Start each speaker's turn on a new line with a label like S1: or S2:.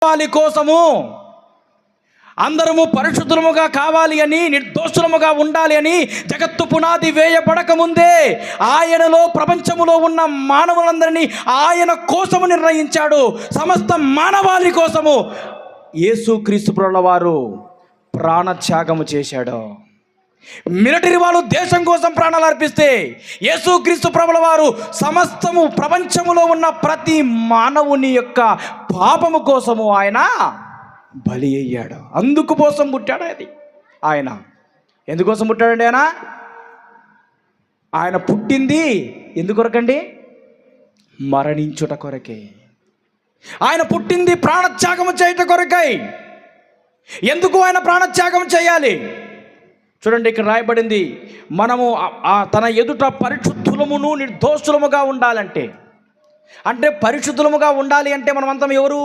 S1: వాళ్ళ కోసము, అందరము పరిశుద్ధులముగా కావాలి అని, నిర్దోషులముగా ఉండాలి అని జగత్తు పునాది వేయబడక ముందే ఆయనలో ప్రపంచములో ఉన్న మానవులందరినీ ఆయన కోసము నిర్ణయించాడు. సమస్త మానవాళి కోసము యేసుక్రీస్తు ప్రభుల వారు ప్రాణత్యాగము చేశాడు. మిలిటరీ వాళ్ళు దేశం కోసం ప్రాణాలు అర్పిస్తే యేసుక్రీస్తు ప్రభుల వారు సమస్తము ప్రపంచములో ఉన్న ప్రతి మానవుని యొక్క పాపము కోసము ఆయన బలి అయ్యాడు. అందుకు కోసం పుట్టాడు. అది ఆయన ఎందుకోసం పుట్టాడండి? ఆయన పుట్టింది ఎందుకొరకండి? మరణించుట కొరకే. ఆయన పుట్టింది ప్రాణత్యాగము చేయుట కొరకై. ఎందుకు ఆయన ప్రాణత్యాగం చేయాలి? చూడండి, ఇక్కడ రాయబడింది, మనము తన ఎదుట పరిశుద్ధులమును నిర్దోషులముగా ఉండాలంటే, అంటే పరిశుద్ధులముగా ఉండాలి అంటే మనమంతా ఎవరు?